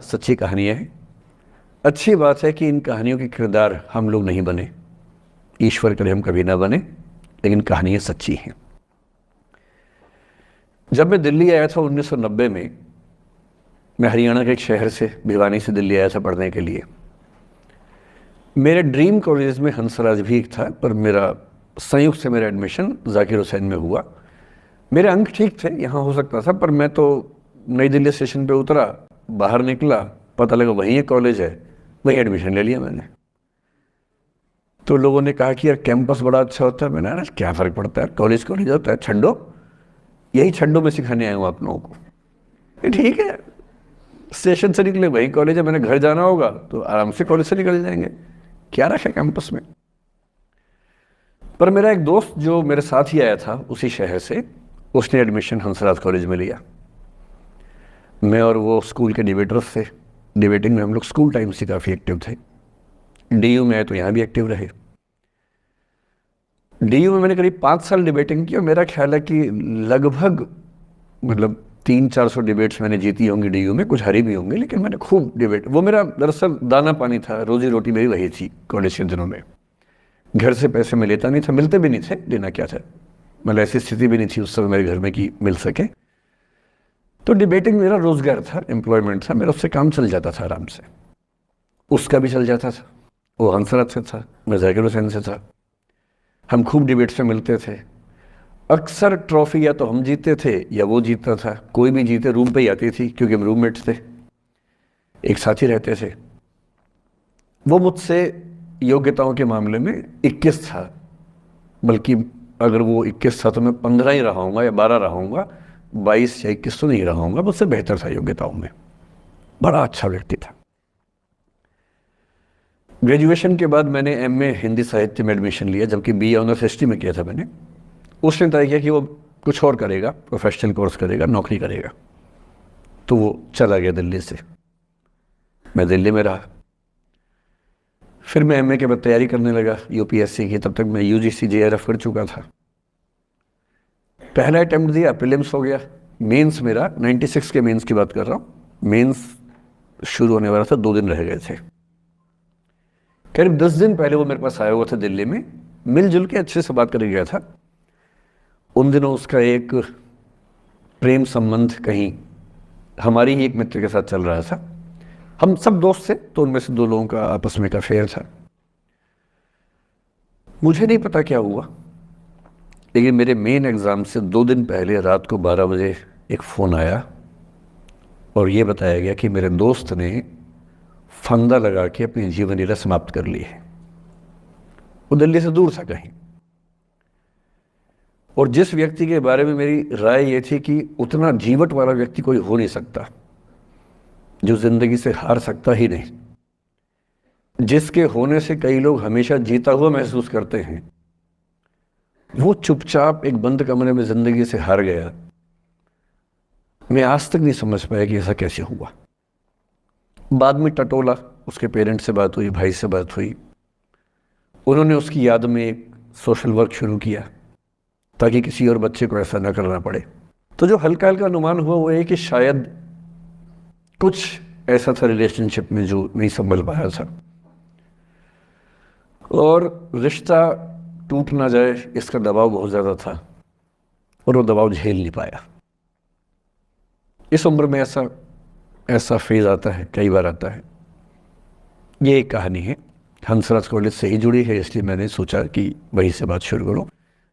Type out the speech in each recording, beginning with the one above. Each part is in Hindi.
सच्ची कहानियाँ हैं। अच्छी बात है कि इन कहानियों के किरदार हम लोग नहीं बने, ईश्वर करे हम कभी ना बने, लेकिन कहानियाँ सच्ची हैं। जब मैं दिल्ली आया था 1990 में, मैं हरियाणा के एक शहर से, भिवानी से दिल्ली आया था पढ़ने के लिए। मेरे ड्रीम कॉलेज में हंसराज भी एक था, पर मेरा संयुक्त से मेरा एडमिशन जाकिर हुसैन में हुआ। मेरे अंक ठीक थे, यहाँ हो सकता था, पर मैं तो नई दिल्ली स्टेशन पे उतरा, बाहर निकला, पता लगा वहीं एक कॉलेज है, वहीं एडमिशन ले लिया मैंने। तो लोगों ने कहा कि यार कैंपस बड़ा अच्छा होता है। मैंने कहा क्या फ़र्क पड़ता है, कॉलेज कॉलेज होता है, छंडो, यही छंडो में सिखाने आया हूँ आप लोगों को। ठीक है, स्टेशन से निकले वहीं कॉलेज है, मैंने घर जाना होगा तो आराम से कॉलेज से निकल जाएंगे, क्या रखा है कैंपस में। पर मेरा एक दोस्त जो मेरे साथ ही आया था उसी शहर से, उसने एडमिशन हंसराज कॉलेज में लिया। मैं और वो स्कूल के डिबेटर्स थे, डिबेटिंग में हम लोग स्कूल टाइम से काफ़ी एक्टिव थे। डीयू में आए तो यहाँ भी एक्टिव रहे। डीयू में मैंने करीब 5 साल डिबेटिंग की और मेरा ख्याल है कि लगभग 300-400 डिबेट्स मैंने जीती होंगी डीयू में, कुछ हारी भी होंगे, लेकिन मैंने खूब डिबेट, वो मेरा दरअसल दाना पानी था, रोजी रोटी मेरी वही थी कॉलेज के दिनों में। घर से पैसे मैं लेता नहीं था, मिलते भी नहीं थे, देना क्या था, ऐसी स्थिति भी नहीं थी उस समय मेरे घर में कि मिल सके। तो डिबेटिंग मेरा रोजगार था, एम्प्लॉयमेंट था मेरा, उससे काम चल जाता था आराम से। उसका भी चल जाता था, वो हंसराज से था, मैं जाकिर हुसैन से था। हम खूब डिबेट्स में मिलते थे। अक्सर ट्रॉफी या तो हम जीते थे या वो जीतता था, कोई भी जीते रूम पे ही आती थी, क्योंकि हम रूममेट्स थे, एक साथ ही रहते थे। वो मुझसे योग्यताओं के मामले में 21 था, बल्कि अगर वो 21 था तो मैं 15 ही रहा हूँगा या 12 रहा हूँगा, 22 या 21 तो नहीं रहा हूँगा, मुझसे बेहतर था योग्यताओं में, बड़ा अच्छा व्यक्ति था। ग्रेजुएशन के बाद मैंने एमए हिंदी साहित्य में एडमिशन लिया, जबकि बीए ऑनर्स हिस्ट्री में किया था मैंने। उसने तय किया कि वो कुछ और करेगा, प्रोफेशनल कोर्स करेगा, नौकरी करेगा, तो वो चला गया दिल्ली से। मैं दिल्ली में रहा। फिर मैं एमए के बाद तैयारी करने लगा यूपीएससी की। तब तक मैं यूजीसी जेआरएफ कर चुका था। पहला अटेम्प्ट दिया, प्रीलिम्स हो गया। मेंस मेरा 96 के मेंस की बात कर रहा हूँ, मेंस शुरू होने वाला था, 2 दिन रह गए थे। करीब 10 दिन पहले वो मेरे पास आया हुआ था दिल्ली में, मिलजुल के अच्छे से बात करके गया था। उन दिनों उसका एक प्रेम संबंध कहीं हमारी ही एक मित्र के साथ चल रहा था। हम सब दोस्त थे, तो उनमें से 2 लोगों का आपस में एक अफेयर था। मुझे नहीं पता क्या हुआ, लेकिन मेरे मेन एग्ज़ाम से 2 दिन पहले रात को 12 बजे एक फ़ोन आया और ये बताया गया कि मेरे दोस्त ने फंदा लगा के अपनी जीवन लीला समाप्त कर ली है। वो दिल्ली से दूर था कहीं, और जिस व्यक्ति के बारे में मेरी राय ये थी कि उतना जीवट वाला व्यक्ति कोई हो नहीं सकता, जो जिंदगी से हार सकता ही नहीं, जिसके होने से कई लोग हमेशा जीता हुआ महसूस करते हैं, वो चुपचाप एक बंद कमरे में जिंदगी से हार गया। मैं आज तक नहीं समझ पाया कि ऐसा कैसे हुआ। बाद में टटोला, उसके पेरेंट्स से बात हुई, भाई से बात हुई, उन्होंने उसकी याद में एक सोशल वर्क शुरू किया ताकि किसी और बच्चे को ऐसा न करना पड़े। तो जो हल्का हल्का अनुमान हुआ वो ये कि शायद कुछ ऐसा था रिलेशनशिप में जो नहीं संभल पाया था, और रिश्ता टूट ना जाए इसका दबाव बहुत ज़्यादा था, और वो दबाव झेल नहीं पाया। इस उम्र में ऐसा फेज आता है, कई बार आता है। ये एक कहानी है, हंसराज कॉलेज से ही जुड़ी है, इसलिए मैंने सोचा कि वहीं से बात शुरू करूँ।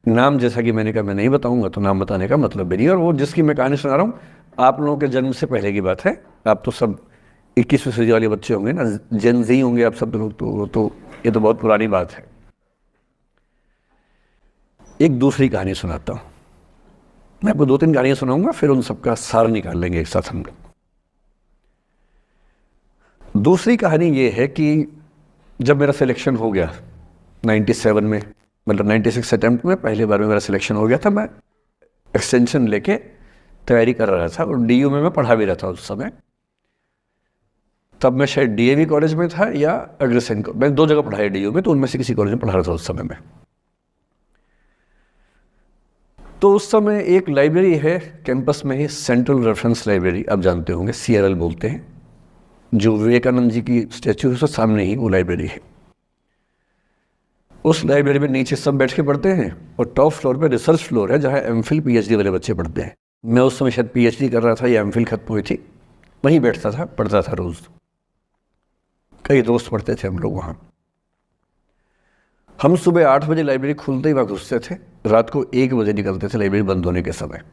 नाम जैसा कि मैंने कहा मैं नहीं बताऊंगा, तो नाम बताने का मतलब भी नहीं। और वो जिसकी मैं कहानी सुना रहा हूँ, आप लोगों के जन्म से पहले की बात है। आप तो सब 21वीं सदी वाले बच्चे होंगे ना, जेन ज़ी होंगे आप सब लोग, तो ये तो बहुत पुरानी बात है। एक दूसरी कहानी सुनाता हूँ। मैं आपको 2-3 कहानियाँ सुनाऊंगा, फिर उन सबका सार निकाल लेंगे एक साथ हम लोग। दूसरी कहानी ये है कि जब मेरा सिलेक्शन हो गया 97 में, 96 अटेम्प्ट में पहली बार में मेरा सिलेक्शन हो गया था, मैं एक्सटेंशन लेके तैयारी कर रहा था, और डीयू में मैं पढ़ा भी रहा था उस समय। तब मैं शायद डीएवी कॉलेज में था या अग्रसेन, मैं 2 जगह पढ़ा है डीयू में, तो उनमें से किसी कॉलेज में पढ़ा रहा था उस समय में। तो उस समय एक लाइब्रेरी है कैंपस में ही, सेंट्रल रेफरेंस लाइब्रेरी, आप जानते होंगे, CRL बोलते हैं। जो विवेकानंद जी की स्टैचू है उसके सामने ही वो लाइब्रेरी है। उस लाइब्रेरी में नीचे सब बैठ के पढ़ते हैं और टॉप फ्लोर पे रिसर्च फ्लोर है जहाँ एमफिल पीएचडी वाले बच्चे पढ़ते हैं। मैं उस समय शायद पीएचडी कर रहा था या एमफिल खत्म हुई थी, वहीं बैठता था, पढ़ता था रोज़। कई दोस्त पढ़ते थे हम लोग वहाँ। हम सुबह 8 बजे लाइब्रेरी खुलते ही वहाँ घुसते थे, रात को 1 बजे निकलते थे लाइब्रेरी बंद होने के समय।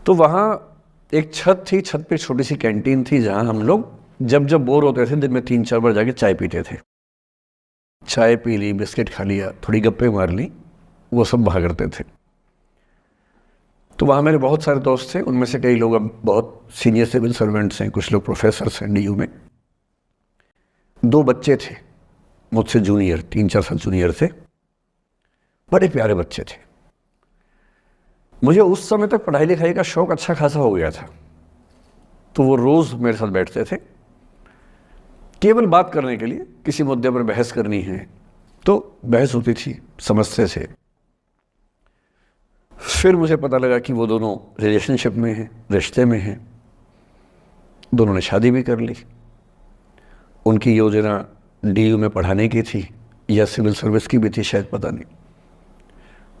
तो वहाँ एक छत थी, छत पे छोटी सी कैंटीन थी जहाँ हम लोग जब जब बोर होते थे दिन में 3-4 बार जाके चाय पीते थे। चाय पी ली, बिस्किट खा लिया, थोड़ी गप्पे मार ली, वो सब वहाँ करते थे। तो वहाँ मेरे बहुत सारे दोस्त थे, उनमें से कई लोग अब बहुत सीनियर सिविल सर्वेंट्स हैं, कुछ लोग प्रोफेसर्स हैं डीयू में। 2 बच्चे थे मुझसे जूनियर, 3-4 साल जूनियर थे, बड़े प्यारे बच्चे थे। मुझे उस समय तक पढ़ाई लिखाई का शौक़ अच्छा खासा हो गया था, तो वो रोज़ मेरे साथ बैठते थे केवल बात करने के लिए। किसी मुद्दे पर बहस करनी है तो बहस होती थी, समझते थे। फिर मुझे पता लगा कि वो दोनों रिलेशनशिप में हैं, रिश्ते में हैं। दोनों ने शादी भी कर ली। उनकी योजना डीयू में पढ़ाने की थी या सिविल सर्विस की भी थी, शायद, पता नहीं।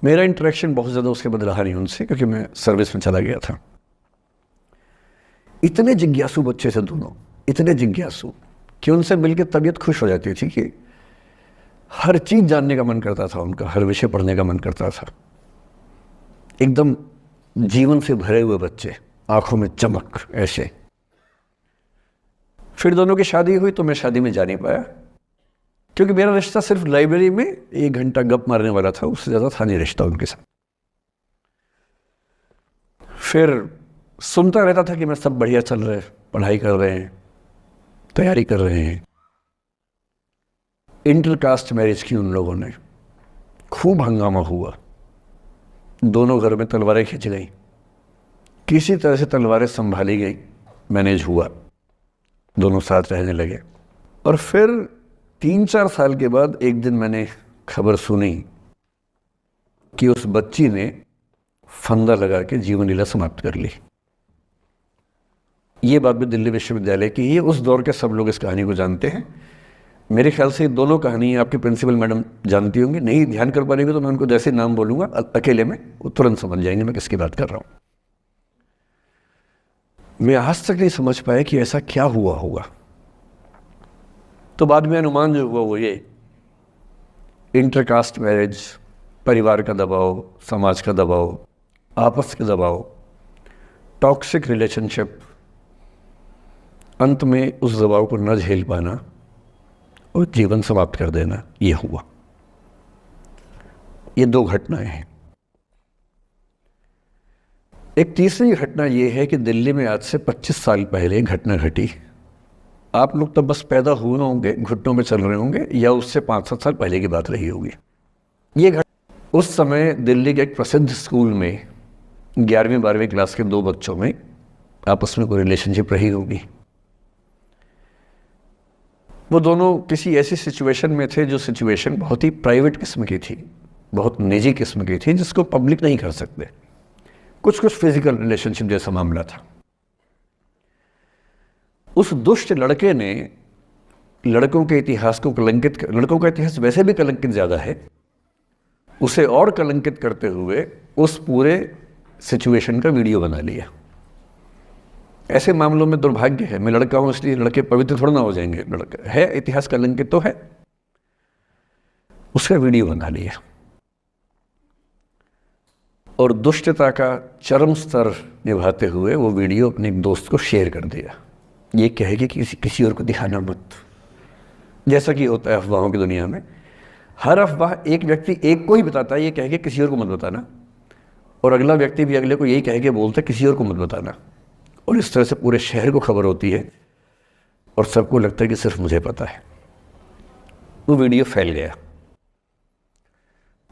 मेरा इंटरेक्शन बहुत ज़्यादा उसके बाद रहा नहीं उनसे, क्योंकि मैं सर्विस में चला गया था। इतने जिज्ञासु बच्चे थे दोनों, इतने जिज्ञासु कि उनसे मिलकर तबीयत खुश हो जाती थी कि हर चीज़ जानने का मन करता था उनका, हर विषय पढ़ने का मन करता था। एकदम जीवन से भरे हुए बच्चे, आंखों में चमक ऐसे। फिर दोनों की शादी हुई तो मैं शादी में जा नहीं पाया, क्योंकि मेरा रिश्ता सिर्फ लाइब्रेरी में 1 घंटा गप मारने वाला था, उससे ज़्यादा था नहीं रिश्ता उनके साथ। फिर सुनता रहता था कि मैं सब बढ़िया चल रहे, पढ़ाई कर रहे हैं, तैयारी कर रहे हैं। इंटरकास्ट मैरिज की उन लोगों ने, खूब हंगामा हुआ, दोनों घर में तलवारें खिंच गई, किसी तरह से तलवारें संभाली गई, मैनेज हुआ, दोनों साथ रहने लगे। और फिर 3-4 साल के बाद एक दिन मैंने खबर सुनी कि उस बच्ची ने फंदा लगा के जीवन लीला समाप्त कर ली। ये बात भी दिल्ली विश्वविद्यालय की है। उस दौर के सब लोग इस कहानी को जानते हैं। मेरे ख्याल से दोनों कहानी आपके प्रिंसिपल मैडम जानती होंगी, नहीं ध्यान कर पाएंगे तो मैं उनको जैसे नाम बोलूँगा अकेले में वो तुरंत समझ जाएंगे मैं किसकी बात कर रहा हूँ। मैं आज तक नहीं समझ पाया कि ऐसा क्या हुआ होगा। तो बाद में अनुमान जो हुआ वो ये, इंटरकास्ट मैरिज, परिवार का दबाव, समाज का दबाव, आपस के दबाव, टॉक्सिक रिलेशनशिप, अंत में उस दबाव को न झेल पाना और जीवन समाप्त कर देना, ये हुआ। ये 2 घटनाएं हैं। एक तीसरी घटना ये है कि दिल्ली में आज से 25 साल पहले घटना घटी। आप लोग तब बस पैदा हुए होंगे, घुटनों में चल रहे होंगे, या उससे 5-7 साल पहले की बात रही होगी। ये उस समय दिल्ली के एक प्रसिद्ध स्कूल में 11वीं-12वीं क्लास के 2 बच्चों में आपस में कोई रिलेशनशिप रही होगी। वो दोनों किसी ऐसी सिचुएशन में थे जो सिचुएशन बहुत ही प्राइवेट किस्म की थी, बहुत निजी किस्म की थी, जिसको पब्लिक नहीं कर सकते। कुछ फिजिकल रिलेशनशिप जैसा मामला था। उस दुष्ट लड़के ने लड़कों के इतिहास को कलंकित, लड़कों का इतिहास वैसे भी कलंकित ज़्यादा है, उसे और कलंकित करते हुए उस पूरे सिचुएशन का वीडियो बना लिया। ऐसे मामलों में दुर्भाग्य है, मैं लड़का हूँ इसलिए लड़के पवित्र थोड़ा ना हो जाएंगे। लड़का है, इतिहास कलंकित तो है, उसका वीडियो बना लिया और दुष्टता का चरम स्तर निभाते हुए वो वीडियो अपने एक दोस्त को शेयर कर दिया। ये कहे कि किसी और को दिखाना मत, जैसा कि होता है अफवाहों की दुनिया में। हर अफवाह एक व्यक्ति एक को ही बताता है, ये कहे कि किसी और को मत बताना, और अगला व्यक्ति भी अगले को यही कहे कि बोलता है किसी और को मत बताना। और इस तरह से पूरे शहर को खबर होती है और सबको लगता है कि सिर्फ मुझे पता है। वो वीडियो फैल गया।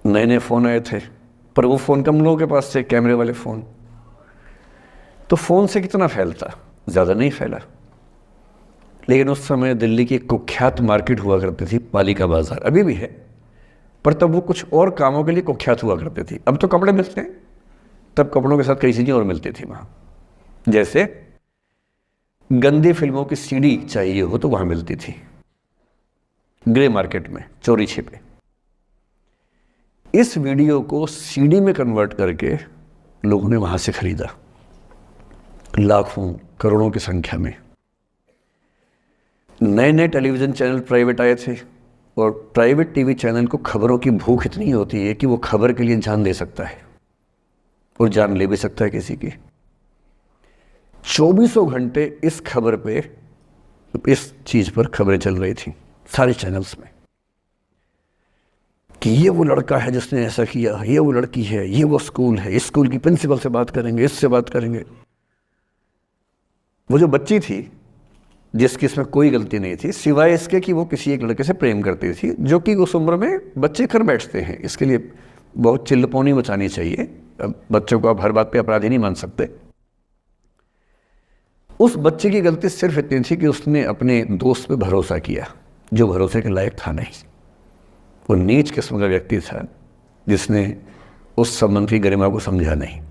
नए नए फ़ोन आए थे, पर वो फ़ोन कम लोगों के पास थे, कैमरे वाले फ़ोन। तो फ़ोन से कितना फैलता, ज़्यादा नहीं फैला। लेकिन उस समय दिल्ली की एक कुख्यात मार्केट हुआ करती थी, पालिका बाज़ार, अभी भी है, पर तब वो कुछ और कामों के लिए कुख्यात हुआ करती थी। अब तो कपड़े मिलते हैं, तब कपड़ों के साथ कई चीज़ें और मिलती थी वहाँ। जैसे गंदी फिल्मों की सीडी चाहिए हो तो वहाँ मिलती थी, ग्रे मार्केट में चोरी छिपे। इस वीडियो को सीडी में कन्वर्ट करके लोगों ने वहाँ से खरीदा, लाखों करोड़ों की संख्या में। नए नए टेलीविज़न चैनल प्राइवेट आए थे और प्राइवेट टीवी चैनल को खबरों की भूख इतनी होती है कि वो खबर के लिए जान दे सकता है और जान ले भी सकता है किसी की। 24 घंटे इस खबर पे, इस चीज़ पर खबरें चल रही थी सारे चैनल्स में कि ये वो लड़का है जिसने ऐसा किया, ये वो लड़की है, ये वो स्कूल है, इस स्कूल की प्रिंसिपल से बात करेंगे, इससे बात करेंगे। वो जो बच्ची थी जिसकी इसमें कोई गलती नहीं थी सिवाय इसके कि वो किसी एक लड़के से प्रेम करती थी, जो कि उस उम्र में बच्चे कर बैठते हैं। इसके लिए बहुत चिल्लपौनी मचानी चाहिए। अब बच्चों को आप हर बात पे अपराधी नहीं मान सकते। उस बच्चे की गलती सिर्फ इतनी थी कि उसने अपने दोस्त पे भरोसा किया जो भरोसे के लायक था नहीं। वो नीच किस्म का व्यक्ति था जिसने उस संबंध की गरिमा को समझा नहीं।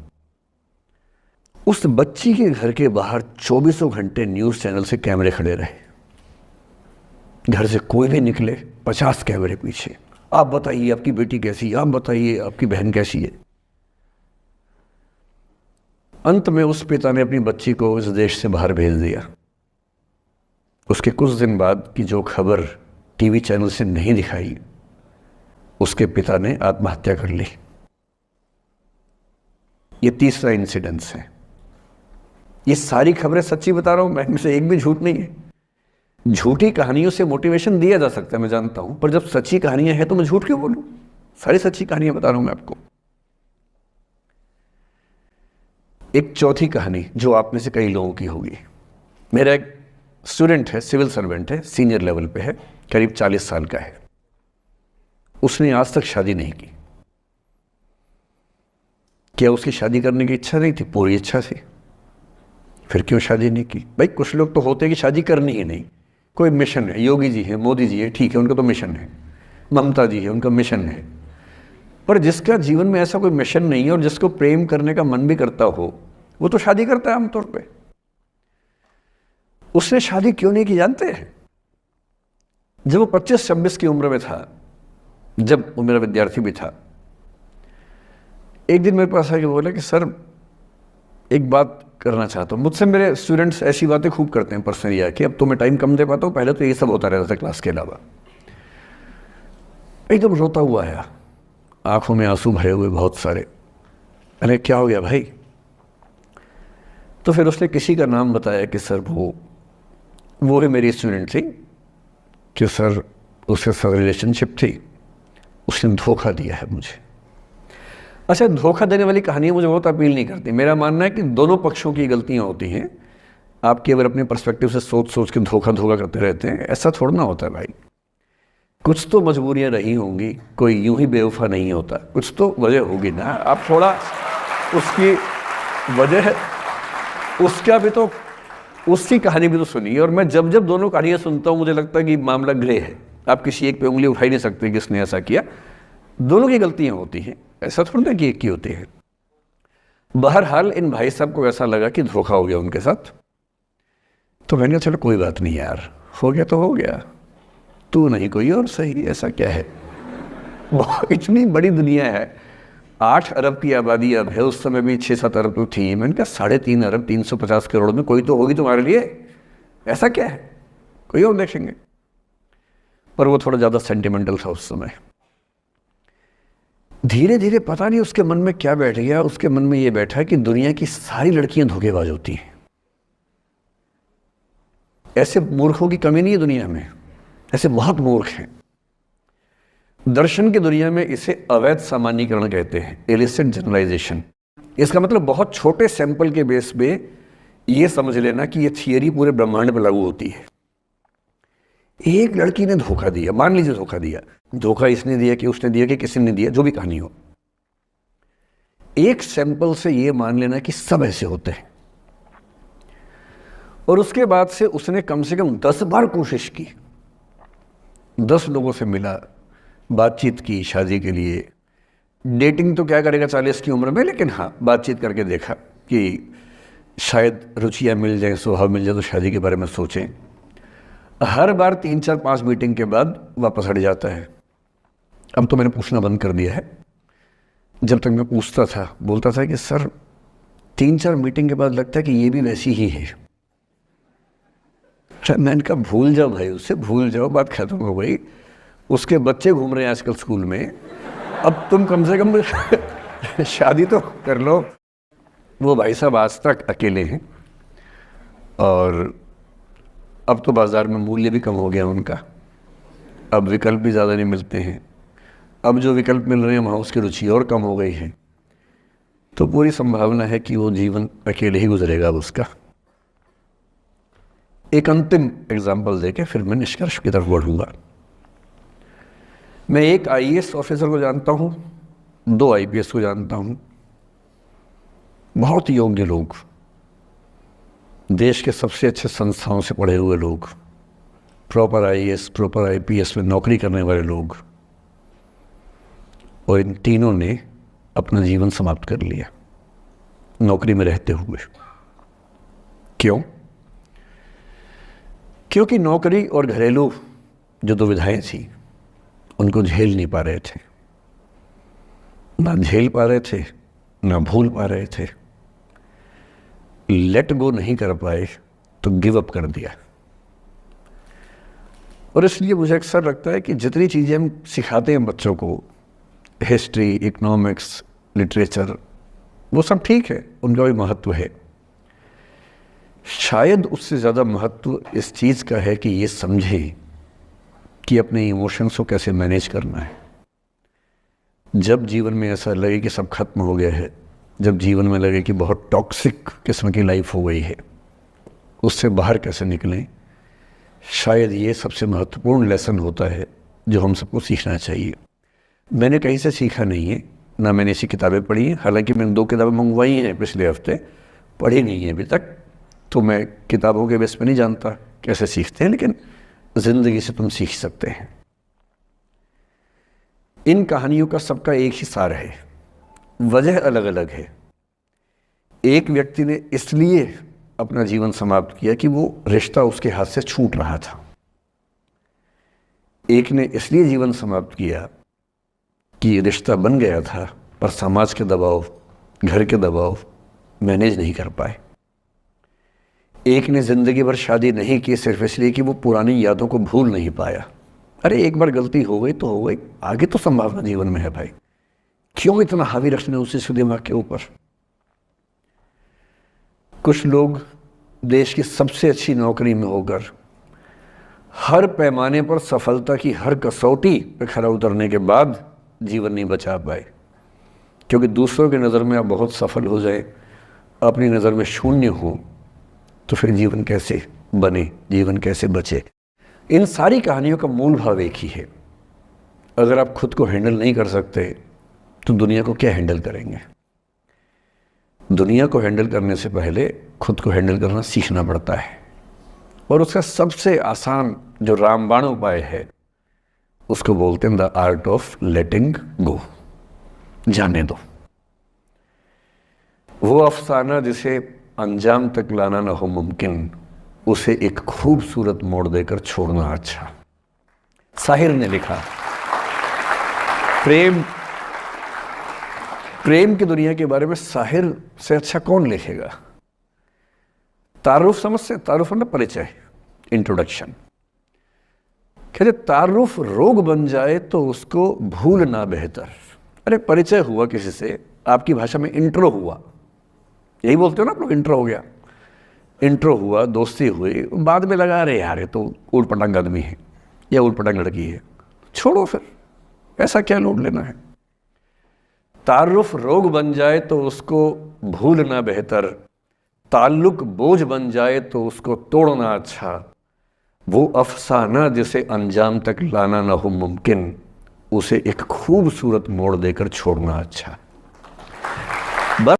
उस बच्ची के घर के बाहर 24 घंटे न्यूज़ चैनल से कैमरे खड़े रहे। घर से कोई भी निकले 50 कैमरे पीछे, आप बताइए आपकी बेटी कैसी है, आप बताइए आपकी बहन कैसी है। अंत में उस पिता ने अपनी बच्ची को इस देश से बाहर भेज दिया। उसके कुछ दिन बाद की जो खबर टीवी चैनल से नहीं दिखाई, उसके पिता ने आत्महत्या कर ली। ये तीसरा इंसिडेंस है। ये सारी खबरें सच्ची बता रहा हूं मैं, इनमें से एक भी झूठ नहीं है। झूठी कहानियों से मोटिवेशन दिया जा सकता है, मैं जानता हूं, पर जब सच्ची कहानियां हैं तो मैं झूठ क्यों बोलूं? सारी सच्ची कहानियां बता रहा हूं मैं आपको। एक चौथी कहानी जो आप में से कई लोगों की होगी। मेरा एक स्टूडेंट है, सिविल सर्वेंट है, सीनियर लेवल पे है, करीब 40 साल का है। उसने आज तक शादी नहीं की। क्या उसकी शादी करने की इच्छा नहीं थी? पूरी इच्छा थी। फिर क्यों शादी नहीं की? भाई कुछ लोग तो होते हैं कि शादी करनी ही नहीं, कोई मिशन है। योगी जी है, मोदी जी है, ठीक है, उनका तो मिशन है। ममता जी है, उनका मिशन है। पर जिसका जीवन में ऐसा कोई मिशन नहीं है और जिसको प्रेम करने का मन भी करता हो, वो तो शादी करता है आमतौर पे। उसने शादी क्यों नहीं की जानते हैं? जब वो 25-26 की उम्र में था, जब वो मेरा विद्यार्थी भी था, एक दिन मेरे पास आके बोला कि सर एक बात करना चाहता हूँ। मुझसे मेरे स्टूडेंट्स ऐसी बातें खूब करते हैं पर्सनली आके, अब तो मैं टाइम कम दे पाता हूँ, पहले तो ये सब होता रहता था क्लास के अलावा। एकदम रोता हुआ आया, आंखों में आंसू भरे हुए बहुत सारे। अरे क्या हो गया भाई? तो फिर उसने किसी का नाम बताया कि सर वो ही मेरी स्टूडेंट थी, कि सर उसके साथ रिलेशनशिप थी, उसने धोखा दिया है मुझे। अच्छा, धोखा देने वाली कहानियाँ मुझे बहुत अपील नहीं करती। मेरा मानना है कि दोनों पक्षों की गलतियाँ होती हैं। आप केवल अपने पर्सपेक्टिव से सोच के धोखा करते रहते हैं, ऐसा थोड़ा ना होता है भाई। कुछ तो मजबूरियाँ रही होंगी, कोई यूं ही बेवफा नहीं होता, कुछ तो वजह होगी ना। आप थोड़ा उसकी वजह, उसका भी तो, उसकी कहानी भी तो सुनिए। और मैं जब जब दोनों कहानियाँ सुनता हूँ मुझे लगता है कि मामला ग्रे है। आप किसी एक पे उंगली उठा ही नहीं सकते कि इसने ऐसा किया। दोनों की गलतियाँ होती हैं, ऐसा थोड़ा ना कि एक की होती है। बहरहाल इन भाई साहब को ऐसा लगा कि धोखा हो गया उनके साथ। तो मैंने कहा चलो कोई बात नहीं यार, हो गया तो हो गया, तू नहीं कोई और सही, ऐसा क्या है। इतनी बड़ी दुनिया है, 8 अरब की आबादी अब है, उस समय भी 6-7 अरब तो थी। मैंने कहा 3.5 अरब 350 करोड़ में कोई तो होगी तुम्हारे लिए, ऐसा क्या है, कोई और देखेंगे। पर वो थोड़ा ज़्यादा सेंटिमेंटल था उस समय। धीरे धीरे पता नहीं उसके मन में क्या बैठ गया, उसके मन में ये बैठा कि दुनिया की सारी लड़कियां धोखेबाज होती हैं। ऐसे मूर्खों की कमी नहीं है दुनिया में, ऐसे बहुत मूर्ख हैं। दर्शन की दुनिया में इसे अवैध सामान्यीकरण कहते हैं, इलिसिट जनरलाइजेशन। इसका मतलब बहुत छोटे सैंपल के बेस पे ये समझ लेना कि ये थियरी पूरे ब्रह्मांड पर लागू होती है। एक लड़की ने धोखा दिया, मान लीजिए धोखा दिया, धोखा इसने दिया कि उसने दिया कि किसी ने दिया, जो भी कहानी हो, एक सैंपल से ये मान लेना कि सब ऐसे होते हैं। और उसके बाद से उसने कम से कम 10 बार कोशिश की, 10 लोगों से मिला, बातचीत की शादी के लिए। डेटिंग तो क्या करेगा 40 की उम्र में, लेकिन हाँ बातचीत करके देखा कि शायद रुचियाँ मिल जाएं, स्वभाव मिल जाए तो शादी के बारे में सोचें। हर बार 3, 4, 5 मीटिंग के बाद वापस हट जाता है। अब तो मैंने पूछना बंद कर दिया है। जब तक मैं पूछता था, बोलता था कि सर 3, 4 मीटिंग के बाद लगता है कि ये भी वैसी ही है। मैंने कहा भूल जाओ भाई, उससे भूल जाओ, बात खत्म हो गई। उसके बच्चे घूम रहे हैं आजकल स्कूल में, अब तुम कम से कम शादी तो कर लो। वो भाई साहब आज तक अकेले हैं और अब तो बाज़ार में मूल्य भी कम हो गया उनका, अब विकल्प भी ज़्यादा नहीं मिलते हैं। अब जो विकल्प मिल रहे हैं वहाँ उसकी रुचि और कम हो गई है। तो पूरी संभावना है कि वो जीवन अकेले ही गुजरेगा अब उसका। एक अंतिम एग्जाम्पल देके फिर मैं निष्कर्ष की तरफ बढ़ूँगा। मैं एक IAS ऑफिसर को जानता हूँ, 2 IPS को जानता हूँ, बहुत योग्य लोग, देश के सबसे अच्छे संस्थाओं से पढ़े हुए लोग, प्रॉपर IAS प्रॉपर IPS में नौकरी करने वाले लोग, और इन तीनों ने अपना जीवन समाप्त कर लिया नौकरी में रहते हुए। क्यों? क्योंकि नौकरी और घरेलू जो दुविधाएं थी उनको झेल नहीं पा रहे थे, ना झेल पा रहे थे, ना भूल पा रहे थे। लेट गो नहीं कर पाए तो गिव अप कर दिया। और इसलिए मुझे अक्सर लगता है कि जितनी चीज़ें हम सिखाते हैं बच्चों को, हिस्ट्री, इकोनॉमिक्स, लिटरेचर, वो सब ठीक है, उनका भी महत्व है। शायद उससे ज़्यादा महत्व इस चीज़ का है कि ये समझें कि अपने इमोशंस को कैसे मैनेज करना है। जब जीवन में ऐसा लगे कि सब खत्म हो गया है, जब जीवन में लगे कि बहुत टॉक्सिक किस्म की लाइफ हो गई है, उससे बाहर कैसे निकलें, शायद ये सबसे महत्वपूर्ण लेसन होता है जो हम सबको सीखना चाहिए। मैंने कहीं से सीखा नहीं है, ना मैंने ऐसी किताबें पढ़ी हैं। हालांकि मैंने 2 किताबें मंगवाई हैं पिछले हफ्ते, पढ़ी नहीं है अभी तक, तो मैं किताबों के बेस पे नहीं जानता कैसे सीखते हैं, लेकिन ज़िंदगी से तुम सीख सकते हैं। इन कहानियों का सबका एक ही सार है, वजह अलग अलग है। एक व्यक्ति ने इसलिए अपना जीवन समाप्त किया कि वो रिश्ता उसके हाथ से छूट रहा था। एक ने इसलिए जीवन समाप्त किया कि रिश्ता बन गया था पर समाज के दबाव, घर के दबाव मैनेज नहीं कर पाए। एक ने ज़िंदगी भर शादी नहीं की सिर्फ इसलिए कि वो पुरानी यादों को भूल नहीं पाया। अरे एक बार गलती हो गई तो हो गई, आगे तो संभावना जीवन में है भाई, क्यों इतना हावी रखना उसी से दिमाग के ऊपर। कुछ लोग देश की सबसे अच्छी नौकरी में होकर हर पैमाने पर सफलता की हर कसौटी पे खरा उतरने के बाद जीवन नहीं बचा पाए, क्योंकि दूसरों की नज़र में आप बहुत सफल हो जाए, अपनी नज़र में शून्य हो, तो फिर जीवन कैसे बने, जीवन कैसे बचे। इन सारी कहानियों का मूल भाव एक ही है, अगर आप खुद को हैंडल नहीं कर सकते तो दुनिया को क्या हैंडल करेंगे। दुनिया को हैंडल करने से पहले खुद को हैंडल करना सीखना पड़ता है, और उसका सबसे आसान जो रामबाण उपाय है उसको बोलते हैं द आर्ट ऑफ लेटिंग गो। जाने दो। वो अफसाना जिसे अंजाम तक लाना ना हो मुमकिन, उसे एक खूबसूरत मोड़ देकर छोड़ना अच्छा। साहिर ने लिखा। प्रेम की दुनिया के बारे में साहिर से अच्छा कौन लिखेगा। तारुफ समझते, तारुफ ना परिचय, इंट्रोडक्शन। कहते तारुफ रोग बन जाए तो उसको भूलना बेहतर। अरे परिचय हुआ किसी से, आपकी भाषा में इंट्रो हुआ, यही बोलते हो ना आप लोग, इंट्रो हो गया, इंट्रो हुआ, दोस्ती हुई, बाद में लगा रहे यार ये तो ऊट पटांग आदमी है या ऊट पटांग लड़की है, छोड़ो फिर, ऐसा क्या लोड लेना है। तारुफ रोग बन जाए तो उसको भूलना बेहतर, ताल्लुक बोझ बन जाए तो उसको तोड़ना अच्छा। वो अफसाना जिसे अंजाम तक लाना ना हो मुमकिन, उसे एक खूबसूरत मोड़ देकर छोड़ना अच्छा।